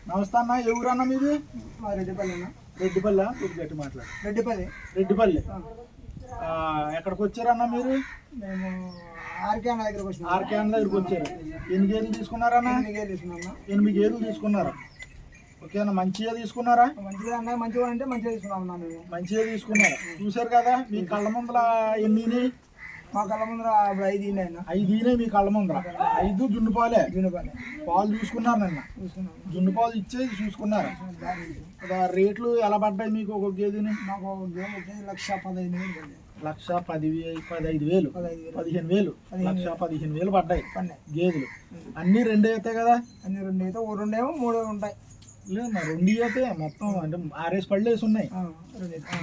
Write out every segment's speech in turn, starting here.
నమస్తే అన్న, ఏ ఊరు అన్న మీది? రెడ్డిపల్లి అన్న. రెడ్డిపల్లి గట్టి మాట్లాడు. రెడ్డిపల్లి. ఎక్కడికి వచ్చారన్న మీరు? మేము ఆర్కే అన్న దగ్గరకు వచ్చినాం. ఆర్కే అన్న దగ్గరికి వచ్చారు. ఎన్ని గేదెలు తీసుకున్నారన్న? 8 గేదెలు తీసుకున్నా. 8 గేదెలు తీసుకున్నారా? ఓకే అన్న, మంచిగా తీసుకున్నారా? మంచిగా అన్న, మంచిగా అంటే మంచిగా తీసుకున్నాం అన్న. మేము మంచిగా తీసుకున్నారా? చూసారు కదా మీ కళ్ళ ముందర ఎన్ని? మా కళ్ళ ముందర 5 అయినా. 5 మీ కళ్ళ ముందర. 5 జున్ను పాలే. పాలు చూసుకున్నారు నన్న. జున్ను పాలు ఇచ్చేది చూసుకున్నారు. రేట్లు ఎలా పడ్డాయి మీకు? ఒక గేదెని మాకు గేదె వచ్చేసి 1,15,000. 1,15,000 15,000 1,15,000 పడ్డాయి గేదెలు. అన్ని 2 అవుతాయి కదా? అన్ని 2 అయితే, 2 ఏమో 3 ఉంటాయి. లేదు 2 అయితే మొత్తం అంటే 6 పళ్ళు వేసి ఉన్నాయి.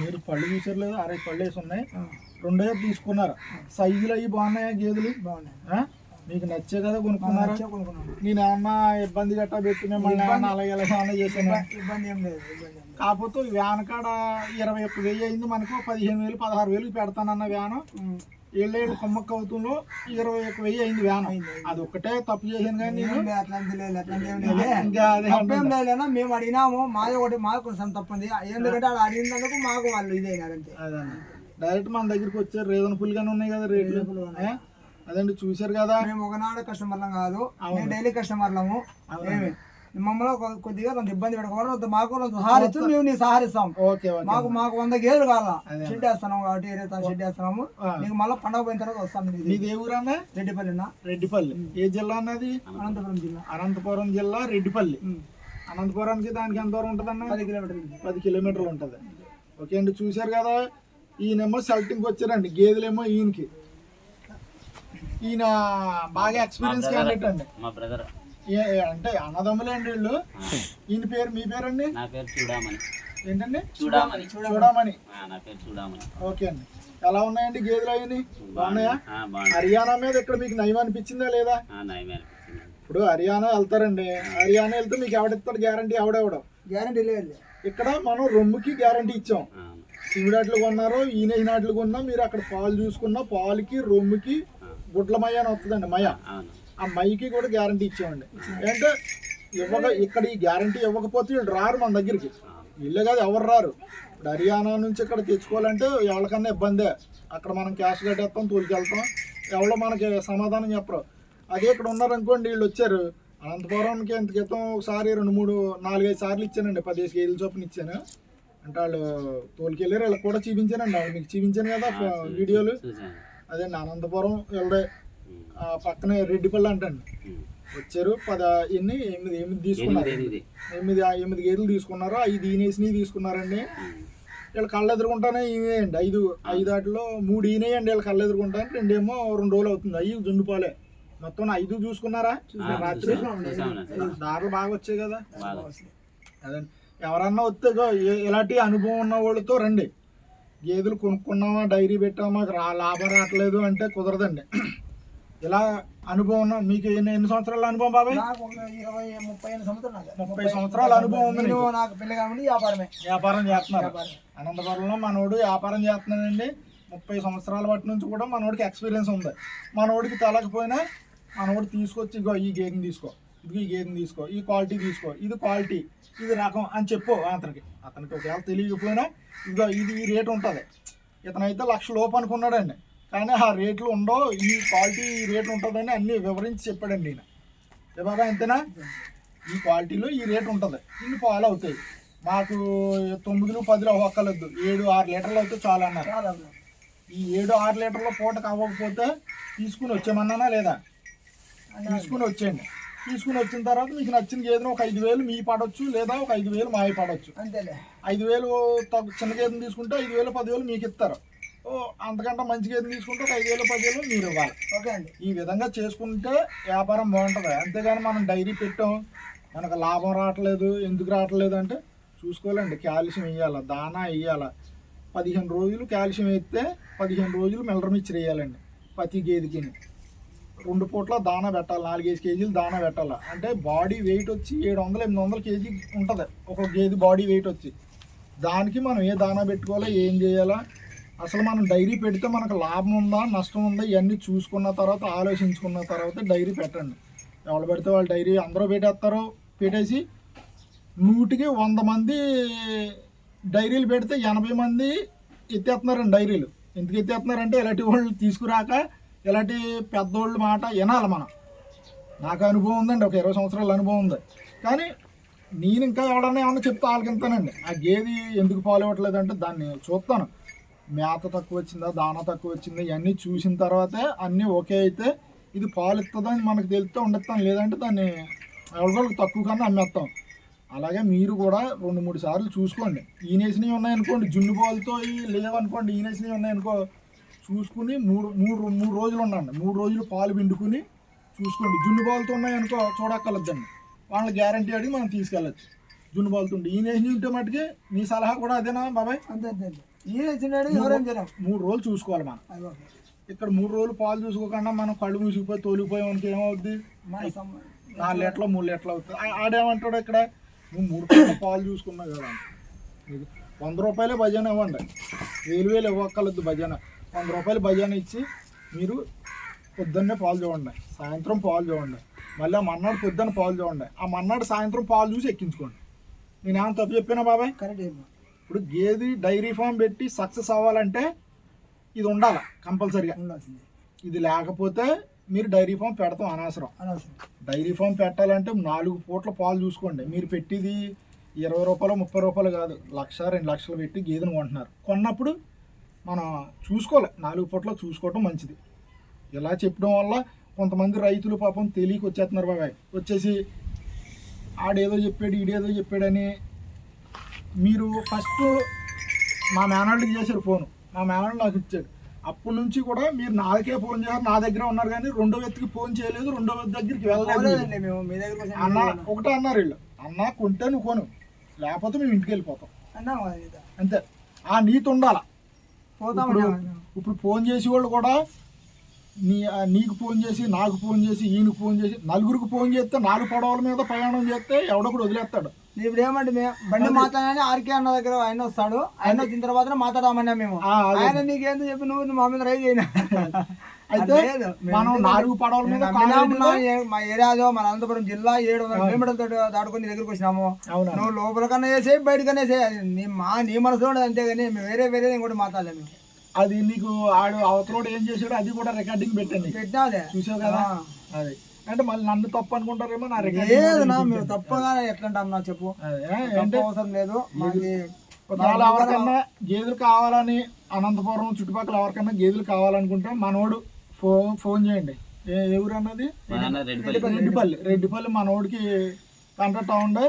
మీరు పళ్ళు చూసారు లేదు? 6 పళ్ళు వేసి ఉన్నాయి. 2 తీసుకున్నారు. సైజులు అవి బాగున్నాయా గేదెలు? బాగున్నాయి. మీకు నచ్చే కదా కొనుక్కున్నారా? నేను ఏమన్నా ఇబ్బంది గట్టా పెట్టి మిమ్మల్ని అలాగే ఏమన్నా చేసాను? ఇబ్బంది ఏం లేదు. కాకపోతే వ్యాన్ కాడ 21,000 అయింది. మనకు 15,000 16,000 పెడతానన్న వ్యాను. 7 కొమ్మక్క అవుతుందో 21,000 అయింది వ్యాన్. అది ఒక్కటే తప్పు చేశాను కానీ నేను మేము అడిగినాము. మాది ఒకటి మాకు కొంచెం తప్పంది. ఎందుకంటే అలా అడిగినందుకు మాకు వాళ్ళు ఇదేనారంటే డైరెక్ట్ మన దగ్గరికి వచ్చారు. రేదన పులిగానే ఉన్నాయి కదా రేట్లు. అదండి చూసారు కదా. మేము ఒకనాడు కస్టమర్లం కాదు, మేము డైలీ కస్టమర్లము. మమ్మల్ని కొద్దిగా కొంత ఇబ్బంది పెట్టుకోవాలి. మాకు సహారిస్తూ మేము నీ సహారిస్తాం. మాకు 100 గేదెలు కావాలా. షెడ్ వేస్తున్నాము కాబట్టి షెడ్ వేస్తున్నాము. నీకు మళ్ళీ పండగ పోయిన తర్వాత వస్తాం. నీది ఏ ఊరన్నా? రెడ్డిపల్లి అన్న. రెడ్డిపల్లి ఏ జిల్లా అన్నది? అనంతపురం జిల్లా. అనంతపురం జిల్లా రెడ్డిపల్లి. అనంతపురానికి దానికి ఎంత దూరం ఉంటుంది అన్న? 10 కిలోమీటర్లు. 10 కిలోమీటర్లు ఉంటుంది. ఓకే అండి, చూసారు కదా. ఈయనేమో సెలెక్టింగ్కి వచ్చారండి. గేదెలేమో ఈయనకి. ఈయన బాగా ఎక్స్పీరియన్స్ క్యాండిడేట్ అండి. మా బ్రదర్ అంటే అన్నదమ్ములే అండి వీళ్ళు. ఈయన పేరు, మీ పేరండి? నా పేరు చూడమని. ఏంటండి? చూడమని. నా పేరు చూడమని. ఓకే అండి. ఎలా ఉన్నాయండి గేదెలు? అయ్యి బాగున్నాయా? హర్యానా మీద ఇక్కడ మీకు నయం అనిపించిందా లేదా? ఇప్పుడు హర్యానా వెళ్తారండి. హర్యానా వెళ్తే మీకు ఎవడిస్తాడు గ్యారంటీ? ఎవడెవడం గ్యారంటీ లేదు. ఇక్కడ మనం రొమ్ముకి గ్యారంటీ ఇచ్చాం. శివుడాట్లు కొన్నారో ఈయన నాట్లు కొన్నా మీరు అక్కడ పాలు చూసుకున్నా పాలకి రొమ్ముకి గుడ్ల మయ అని వస్తుందండి. మయ ఆ మైకి కూడా గ్యారంటీ ఇచ్చామండి. అంటే ఇక్కడ ఈ గ్యారంటీ ఇవ్వకపోతే వీళ్ళు రారు మన దగ్గరికి. వీళ్ళే కాదు ఎవరు రారు. ఇప్పుడు హర్యానా నుంచి ఇక్కడ తెచ్చుకోవాలంటే ఎవరికన్నా ఇబ్బందే. అక్కడ మనం క్యాష్ కట్టేస్తాం, తోలికెళ్తాం. ఎవరో మనకి సమాధానం చెప్పరు. అదే ఇక్కడ ఉన్నారనుకోండి, వీళ్ళు వచ్చారు అనంతపురంకి. ఎంత క్రితం ఒకసారి 2, 3, 4, 5 సార్లు ఇచ్చానండి. 10 గేదెల చొప్పున ఇచ్చాను. అంటే వాళ్ళు తోలికెళ్ళారు. వీళ్ళకి కూడా చూపించానండి. వాళ్ళు మీకు చూపించాను కదా వీడియోలు. అదే అనంతపురం వెళ్ళే పక్కనే రెడ్డిపల్లి అంటండి. వచ్చారు 8 తీసుకున్నారు. 8 గేదెలు తీసుకున్నారు. 5 ఈనేసినవి తీసుకున్నారండి. వీళ్ళు కళ్ళు ఎదురుకుంటానే ఈనేయండి. 5 వాటిలో 3 ఈనేయండి. వీళ్ళు కళ్ళు ఎదురుకుంటాను. 2 ఏమో 2 రోజులు అవుతుంది. 5 జున్నుపాలే. మొత్తం 5 చూసుకున్నారా? రాత్రి దారులు బాగా వచ్చాయి కదా. అదండి, ఎవరన్నా వస్తే ఇలాంటి అనుభవం ఉన్న వాళ్ళతో రండి. గేదెలు కొనుక్కున్నామా, డైరీ పెట్టామా, లాభం రావట్లేదు అంటే కుదరదండి. ఇలా అనుభవం ఉన్న మీకు ఎన్ని సంవత్సరాల అనుభవం బాబాయ్? 30 సంవత్సరాల అనుభవం ఉంది. నాకు పెళ్లి కాబట్టి వ్యాపారం చేస్తున్నారు. అనంతపురంలో మనోడు వ్యాపారం చేస్తున్నాడండి. 30 సంవత్సరాల బట్టి నుంచి కూడా మనోడికి ఎక్స్పీరియన్స్ ఉంది. మనోడికి తెలకపోయినా మనోడు తీసుకొచ్చి ఇగో ఈ గేదెని తీసుకో, ఇది ఈ గేదెని తీసుకో, ఈ క్వాలిటీ తీసుకో, ఇది క్వాలిటీ, ఇది రకం అని చెప్పు. అతనికి ఒకవేళ తెలియకపోయినా ఇదిగో ఇది ఈ రేటు ఉంటుంది. ఇతనైతే 1,00,000 లోపు అనుకున్నాడండి. కానీ ఆ రేట్లు ఉండవు, ఈ క్వాలిటీ ఈ రేటు ఉంటుందని అన్నీ వివరించి చెప్పాడండి ఈయన. ఏ బాబా అంతేనా? ఈ క్వాలిటీలో ఈ రేటు ఉంటుంది, ఇన్ని పాలు అవుతాయి. మాకు 9, 10 అవ్వక్కర్లేదు, 7, 6 లీటర్లు అయితే చాలు అన్నారు. ఈ 7, 6 లీటర్ల పూటకు అవ్వకపోతే తీసుకుని వచ్చామన్నానా లేదా? తీసుకుని వచ్చేయండి. తీసుకుని వచ్చిన తర్వాత మీకు నచ్చిన గేదెను ఒక 5,000 మీ పడవచ్చు, లేదా ఒక 5,000 మావి పడవచ్చు. 5,000 చిన్న గేదెను తీసుకుంటే 5,000, 10,000 మీకు ఇస్తారు. అంతకంటే మంచి గేదెను తీసుకుంటే ఒక 5,000, 10,000 మీరు ఇవ్వాలి. ఓకే అండి. ఈ విధంగా చేసుకుంటే వ్యాపారం బాగుంటుంది. అంతేగాని మనం డైరీ పెట్టాం, మనకు లాభం రావట్లేదు, ఎందుకు రావట్లేదు అంటే చూసుకోవాలండి. కాల్షియం వేయాలి, దానా వేయాలి. 15 రోజులు కాల్షియం వేస్తే 15 రోజులు మిల్లర్ వేయాలండి. ప్రతి గేదెకి 2 పూట్ల దానా పెట్టాలి. 4-5 కేజీలు దానా పెట్టాలి. అంటే బాడీ వెయిట్ వచ్చి 700-800 కేజీ ఉంటుంది ఒక గేదె బాడీ వెయిట్ వచ్చి. దానికి మనం ఏ దానా పెట్టుకోవాలో, ఏం చేయాలా, అసలు మనం డైరీ పెడితే మనకు లాభం ఉందా, నష్టం ఉందా, ఇవన్నీ చూసుకున్న తర్వాత, ఆలోచించుకున్న తర్వాత డైరీ పెట్టండి. ఎవరు పెడితే వాళ్ళు డైరీ అందరూ పెట్టేసి 100కి 100 మంది డైరీలు పెడితే 80 మంది ఎత్తేస్తున్నారండి డైరీలు. ఎందుకు ఎత్తేస్తున్నారంటే ఇలాంటి వాళ్ళు తీసుకురాక ఇలాంటి పెద్దోళ్ళ మాట వినాలి మనం. నాకు అనుభవం ఉందండి, ఒక 20 సంవత్సరాల అనుభవం ఉంది. కానీ నేను ఇంకా ఎవడన్నా ఏమన్నా చెప్తే ఆలకింతానండి. ఆ గేది ఎందుకు పాలు ఇవ్వట్లేదు అంటే దాన్ని చూస్తాను, మేత తక్కువ వచ్చిందా, దానా తక్కువ వచ్చిందా, ఇవన్నీ చూసిన తర్వాతే అన్నీ ఓకే అయితే ఇది పాలు ఇస్తుందని మనకు తెలిస్తే ఉండేస్తాం, లేదంటే దాన్ని ఎవరికి తక్కువ కన్నా అమ్మేస్తాం. అలాగే మీరు కూడా 2-3 సార్లు చూసుకోండి. ఈనేసినవి ఉన్నాయనుకోండి, జున్ను పాలతో లేవనుకోండి, ఈనేసినవి ఉన్నాయనుకో చూసుకుని 3 రోజులు ఉండండి. 3 రోజులు పాలు పిండుకుని చూసుకోండి. జున్ను పాలతో ఉన్నాయనుకో చూడక్కర్లేదండి, వాళ్ళ గ్యారంటీ అడిగి మనం తీసుకెళ్ళచ్చు. జున్ను పాలతో ఉండి ఈనేసినవి ఉంటే మటుకి మీ సలహా కూడా అదేనా బాబాయ్? అంతే అంతే. ఈనేసినాడు ఎవరేం చేయడం, 3 రోజులు చూసుకోవాలి మనం. ఇక్కడ 3 రోజులు పాలు చూసుకోకుండా మనం కళ్ళు మూసిపోయి తోలిపోయాం అనుకో ఏమవుద్ది, 4 లీటర్లు 3 లీటర్లు అవుతుంది. ఆడేమంటాడు ఇక్కడ, నువ్వు 3 పూటల పాలు చూసుకున్నావు కదా, మీకు 100 రూపాయలే భజన ఇవ్వండి, 1000 ఇవ్వక్కర్లేదు భజన. 100 రూపాయలు భజన ఇచ్చి మీరు పొద్దున్నే పాలు చూడండి, సాయంత్రం పాలు చూడండి, మళ్ళీ ఆ మన్నాడు పొద్దున్న పాలు చూడండి, ఆ మన్నాడు సాయంత్రం పాలు చూసి ఎక్కించుకోండి. నేను ఏమైనా తప్పు చెప్పానా బాబాయ్? కరెక్ట్. ఇప్పుడు గేది డైరీ ఫామ్ పెట్టి సక్సెస్ అవ్వాలంటే ఇది ఉండాలి కంపల్సరీగా. ఇది లేకపోతే మీరు డైరీ ఫామ్ పెడతాం అనవసరం. డైరీ ఫామ్ పెట్టాలంటే 4 పూట్ల పాలు చూసుకోండి. మీరు పెట్టిది 20 రూపాయలు 30 రూపాయలు కాదు, 1,00,000 2 లక్షలు పెట్టి గేదెను కొంటున్నారు. కొన్నప్పుడు మనం చూసుకోవాలి, 4 పూట్ల చూసుకోవటం మంచిది. ఇలా చెప్పడం వల్ల కొంతమంది రైతులు పాపం తెలియక వచ్చేస్తున్నారు బాబాయ్. వచ్చేసి ఆడేదో చెప్పాడు ఈడేదో చెప్పాడని. మీరు ఫస్ట్ మా మేనల్డ్కి చేశారు ఫోను, మా మేనల్డ్ నాకు ఇచ్చాడు. అప్పటి నుంచి కూడా మీరు నాకే ఫోన్ చేశారు, నా దగ్గర ఉన్నారు, కానీ రెండో వ్యక్తికి ఫోన్ చేయలేదు, రెండో వ్యక్తి దగ్గరికి వెళ్ళలేదు. అన్న ఒకటే అన్నారు వీళ్ళు, అన్న కొంటే నువ్వు కొను, లేకపోతే మేము ఇంటికి వెళ్ళిపోతాం అంతే. ఆ నీతి ఉండాల. ఇప్పుడు ఫోన్ చేసి వాళ్ళు కూడా నీకు ఫోన్ చేసి, నాకు ఫోన్ చేసి, ఈయనకు ఫోన్ చేసి, నలుగురికి ఫోన్ చేస్తే 4 పడవల మీద ప్రయాణం చేస్తే ఎవడొకడు వదిలేస్తాడు. ఇప్పుడు ఏమంటే మేము బండి మాట్లాడాలని ఆర్కే అన్న దగ్గర ఆయన వస్తాడు, ఆయన వచ్చిన తర్వాత మాట్లాడమన్నా మేము, ఆయన నీకేందో చెప్పి నువ్వు మా మీద రైజ్ అయినా. అయితే మనం 4 పడవల మీద మా ఏరియాలో మన అనంతపురం జిల్లా 700 కిలోమీటర్లతో దాటుకుని నీ దగ్గరికి వచ్చినాము. నువ్వు లోపల కన్నా వేసే బయటకన్నా వేసే, నీ మనసులో ఉండదు అంతేగాని మేము వేరే ఇంకోటి మాట్లాడలేము. అది నీకు ఆడు అవతలోడు ఏం చేసాడు అది కూడా రికార్డింగ్ పెట్టండి, పెట్టాలి, చూసావు కదా. అది అంటే మళ్ళీ నన్ను తప్పు అనుకుంటారేమో. నా లేదు తప్పగా ఎట్లా అన్నా చెప్పు, అవసరం లేదు. ఎవరికన్నా గేదెలు కావాలని అనంతపురం చుట్టుపక్కల ఎవరికన్నా గేదెలు కావాలనుకుంటే మనోడు ఫోన్ చేయండి. ఏ ఊరు అన్నది? రెడ్డిపల్లి. మనోడికి కాంటాక్ట్ అవ్వండి.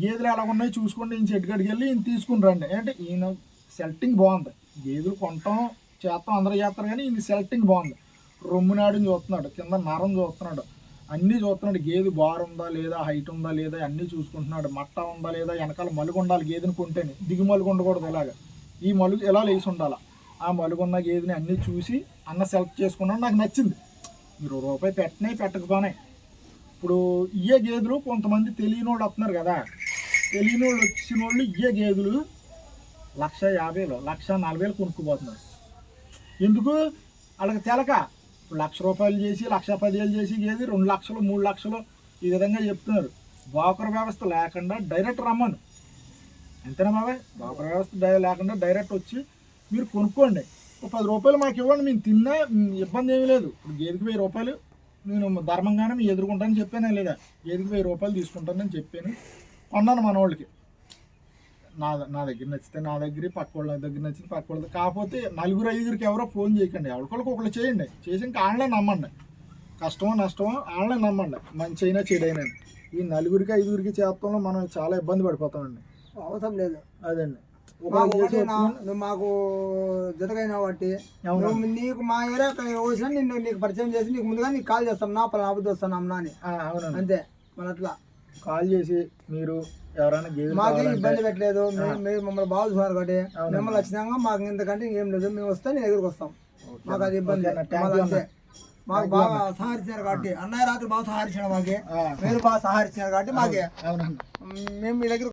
గేదెలు ఎలా ఉన్నాయి చూసుకోండి, ఈయన చెట్టు కాడికి వెళ్ళి ఈయన తీసుకుని రండి. అంటే ఈయన సెలెక్టింగ్ బాగుంది, గేదెలు కొనటం చేస్తాం అందరూ చేస్తారు, కానీ ఈయన సెలెక్టింగ్ బాగుంది. రొమ్మునాడిని చూస్తున్నాడు, కింద నరం చూస్తున్నాడు, అన్నీ చూస్తున్నాడు. గేదె బార్ ఉందా లేదా, హైట్ ఉందా లేదా అన్నీ చూసుకుంటున్నాడు. మట్ట ఉందా లేదా, వెనకాల మలుగు ఉండాలి గేదెని కొంటేనే, దిగు మలుగు ఉండకూడదు. ఇలాగ ఈ మలుగు ఎలా లేసి ఉండాలి. ఆ మలుగున్న గేదెని అన్నీ చూసి అన్న సెలెక్ట్ చేసుకున్నాడు. నాకు నచ్చింది. మీరు రూపాయి పెట్టినాయి పెట్టకపోయినాయి. ఇప్పుడు ఇయ్యే గేదెలు కొంతమంది తెలియని వాళ్ళు వస్తున్నారు కదా, తెలియని వాళ్ళు వచ్చిన వాళ్ళు ఇయ్యే గేదెలు 1,50,000 1,40,000 కొనుక్కుపోతున్నారు. ఎందుకు? వాళ్ళకి తెలక. ఇప్పుడు 1,00,000 రూపాయలు చేసి 1,10,000 చేసి గేది 2 లక్షలు 3 లక్షలు ఈ విధంగా చెప్తున్నారు. బ్రోకర్ వ్యవస్థ లేకుండా డైరెక్ట్ రమ్మను, అంతేనా బాబాయ్? బ్రోకర్ వ్యవస్థ లేకుండా డైరెక్ట్ వచ్చి మీరు కొనుక్కోండి. ఒక 10 రూపాయలు మాకు ఇవ్వండి, మేము తిన్నా ఇబ్బంది ఏమీ లేదు. ఇప్పుడు గేదెకి 1000 రూపాయలు నేను ధర్మంగానే మీ ఎదుర్కొంటానని చెప్పానే లేదా, గేదెకి 1000 రూపాయలు తీసుకుంటానని చెప్పాను. కొన్నాను మన వాళ్ళకి. నా దగ్గర నచ్చితే నా దగ్గర, పక్క వాళ్ళ దగ్గర నచ్చితే పక్క వాళ్ళ. కాకపోతే 4-5 ఎవరో ఫోన్ చేయకండి, ఎవరికొకరికి ఒకళ్ళు చేయండి. చేసి ఇంకా ఆన్లైన్ నమ్మండి. కష్టమో నష్టమో ఆన్లైన్ నమ్మండి, మంచి అయినా చెడైనా. ఈ 4-5 చేతంలో మనం చాలా ఇబ్బంది పడిపోతామండి. అవసరం లేదు. అదండి నువ్వు మాకు జతకైన బట్టి నీకు మా ఏరియా వచ్చినా నీకు పరిచయం చేసి నీకు ముందుగా నీకు కాల్ చేస్తాం, నా పలాబుద్ధి వస్తాను అమ్మా అని. అవునండి, అంతే. మన అట్లా కాల్ చేసి మీరు ఎవరైనా మాకు ఇబ్బంది పెట్టలేదు, మీరు మమ్మల్ని బాగా చూసారు కాబట్టి మిమ్మల్ని ఖచ్చితంగా మాకు ఇంతకంటే ఇంకేం లేదు, మేము వస్తే నీ దగ్గరికి వస్తాం. మాకు అది ఇబ్బంది అంతే. మాకు బాగా సహకరించారు కాబట్టి, అన్నయ్య రాత్రి బాగా సహకరించాడు, మాకే మీరు బాగా సహకరించారు కాబట్టి మాకే మేము మీ దగ్గర